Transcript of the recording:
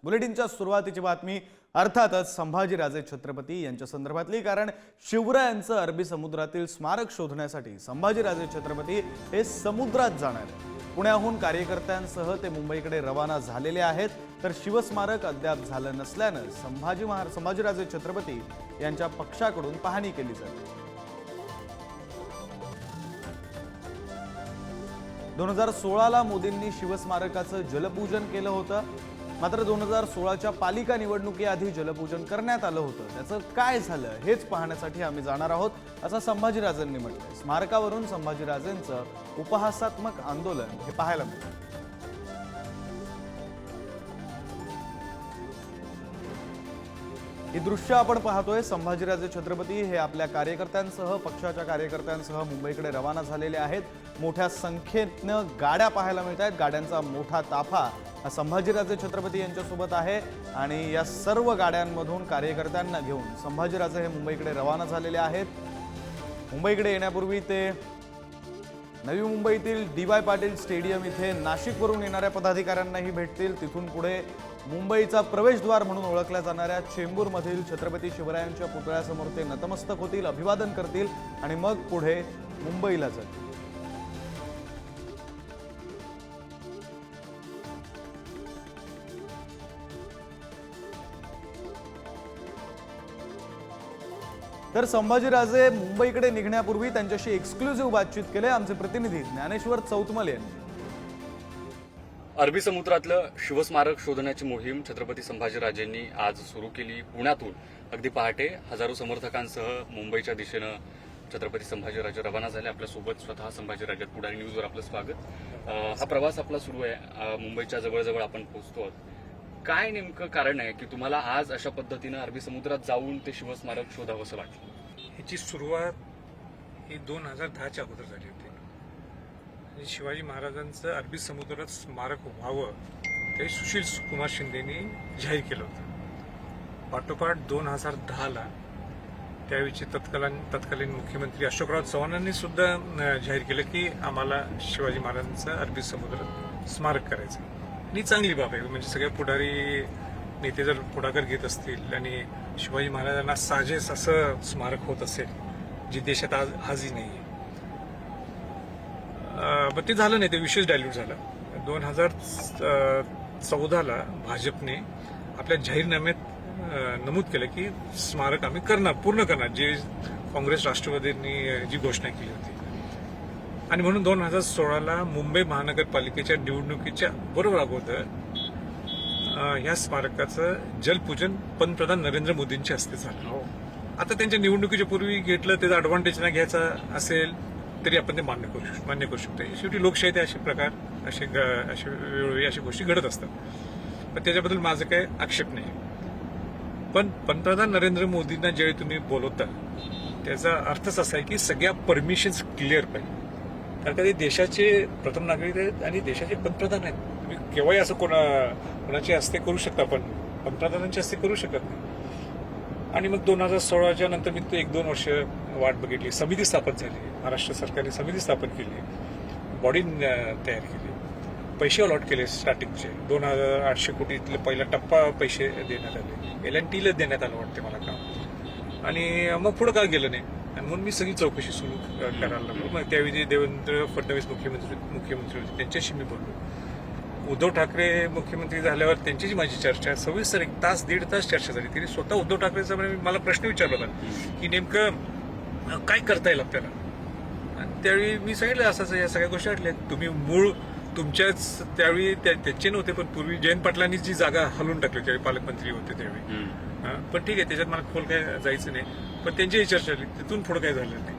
बुलेटिनच्या सुरुवातीची बातमी अर्थातच संभाजीराजे छत्रपती यांच्या संदर्भातली, कारण शिवरायांचं अरबी समुद्रातील स्मारक शोधण्यासाठी संभाजीराजे छत्रपती हे समुद्रात जाणार आहेत। पुण्याहून कार्यकर्त्यांसह ते मुंबईकडे रवाना झालेले आहेत, तर शिवस्मारक अद्याप झालं नसल्यानं संभाजीराजे छत्रपती यांच्या पक्षाकडून पाहणी केली जाते। 2016ला मोदींनी शिवस्मारकाचं जलपूजन केलं होतं, मात्र 2016च्या पालिका निवडणुकीआधी जलपूजन करण्यात आलं होतं। त्याचं काय झालं हेच पाहण्यासाठी आम्ही जाणार आहोत, असं संभाजीराजेंनी म्हटलंय। स्मारकावरून संभाजीराजेंचं उपहासात्मक आंदोलन हे पाहायला मिळतं। ही दृश्य आपण पाहतोय। संभाजीराजे छत्रपती हे आपल्या कार्यकर्त्यांसह, पक्षाच्या कार्यकर्त्यांसह मुंबईकडे रवाना झालेले आहेत। मोठ्या संख्येनं गाड्या पाहायला मिळत आहेत। गाड्यांचा मोठा ताफा हा संभाजीराजे छत्रपती यांच्यासोबत आहे आणि या सर्व गाड्यांमधून कार्यकर्त्यांना घेऊन संभाजीराजे हे मुंबईकडे रवाना झालेले आहेत। मुंबईकडे येण्यापूर्वी ते नवी मुंबईतील डी.वाय. पाटील स्टेडियम इथे नाशिकवरून येणाऱ्या पदाधिकाऱ्यांनाही भेटतील। तिथून पुढे मुंबईचा प्रवेशद्वार म्हणून ओळखल्या जाणाऱ्या चेंबूरमधील छत्रपती शिवरायांच्या पुतळ्यासमोर ते नतमस्तक होतील, अभिवादन करतील आणि मग पुढे मुंबईला जातील। तर संभाजीराजे मुंबईकडे निघण्यापूर्वी त्यांच्याशी एक्सक्लुझिव्ह बातचीत केली आमचे प्रतिनिधी ज्ञानेश्वर चौतमल यांनी। अरबी समुद्रातलं शिवस्मारक शोधण्याची मोहीम छत्रपती संभाजीराजेंनी आज सुरू केली। पुण्यातून अगदी पहाटे हजारो समर्थकांसह मुंबईच्या दिशेनं छत्रपती संभाजीराजे रवाना झाले। आपल्यासोबत स्वतः संभाजीराजे, पुढारी न्यूजवर आपलं स्वागत। हा प्रवास आपला सुरू आहे, मुंबईच्या जवळ आपण पोहोचतो। काय नेमकं कारण आहे की तुम्हाला आज अशा पद्धतीनं अरबी समुद्रात जाऊन ते शिवस्मारक शोधावंसं वाटलं? ह्याची सुरुवात ही 2010च्या अगोदर झाली होती। शिवाजी महाराजांचं अरबी समुद्रात स्मारक व्हावं ते सुशील कुमार शिंदेनी जाहीर केलं होतं। पाठोपाठ 2010ला त्यावेळीचे तत्कालीन मुख्यमंत्री अशोकराव चव्हाणांनी सुद्धा जाहीर केलं की आम्हाला शिवाजी महाराजांचं अरबी समुद्रात स्मारक करायचं। ही चांगली बाब आहे, म्हणजे सगळे पुढारी नेते जर पुढाकार घेत असतील आणि शिवाजी महाराजांना साजेस असं स्मारक होत असेल जे देशात आजही नाहीये। पण ते झालं नाही, ते विशेष डायल्यूट झालं। 2014ला भाजपने आपल्या जाहीरनाम्यात नमूद केलं की स्मारक आम्ही पूर्ण करणार, जे काँग्रेस राष्ट्रवादींनी जी घोषणा केली होती। आणि म्हणून 2016ला मुंबई महानगरपालिकेच्या निवडणुकीच्या बरोबर अगोदर ह्या स्मारकाचं जलपूजन पंतप्रधान नरेंद्र मोदींच्या हस्ते झालं। आता त्यांच्या निवडणुकीच्या पूर्वी घेतलं, त्याचा ऍडव्हान्टेज नाही घ्यायचा असेल तरी आपण ते मान्य करू शकतो। शेवटी लोकशाहीत असे प्रकार वेळोवेळी अशा गोष्टी घडत असतात, पण त्याच्याबद्दल माझं काही आक्षेप नाही। पण पंतप्रधान नरेंद्र मोदींना ज्यावेळी तुम्ही बोलवता त्याचा अर्थच असा आहे की सगळ्या परमिशन्स क्लिअर पाहिजे, कारण का ते देशाचे प्रथम नागरिक आहेत आणि देशाचे पंतप्रधान आहेत। तुम्ही केव्हाही असं कोणाच्या हस्ते करू शकता, पण पंतप्रधानांच्या हस्ते करू शकत नाही। आणि मग 2016च्या नंतर मी 1-2 वर्ष वाट बघितली, समिती स्थापन झाली, महाराष्ट्र सरकारने समिती स्थापन केली, बॉडी तयार केली, पैसे अलॉट केले स्टार्टिंगचे 2,800 कोटीतले पहिला टप्पा पैसे देण्यात आले, L&Tला देण्यात आलं वाटते मला काम। आणि मग पुढे काय गेलं नाही, आणि म्हणून मी सगळी चौकशी सुरू करायला लागलो। मग त्यावेळी देवेंद्र फडणवीस मुख्यमंत्री होते, त्यांच्याशी मी बोललो। उद्धव ठाकरे मुख्यमंत्री झाल्यावर त्यांच्याशी माझी चर्चा सविस्तर 1 तास 1.5 तास चर्चा झाली। त्यांनी स्वतः उद्धव ठाकरेचा मला प्रश्न विचारला होता की नेमकं काय करता येईल आपल्याला, आणि त्यावेळी मी सांगितलं असं या सगळ्या गोष्टी वाटल्या। तुम्ही मूळ तुमच्याच त्यावेळी त्यांचे नव्हते, पण पूर्वी जयंत पाटलांनी जी जागा हलवून टाकली त्यावेळी पालकमंत्री होते त्यावेळी। पण ठीक आहे, त्याच्यात मला खोल काय जायचं नाही, पण त्यांचीही चर्चा झाली, तिथून पुढे काय झालं नाही।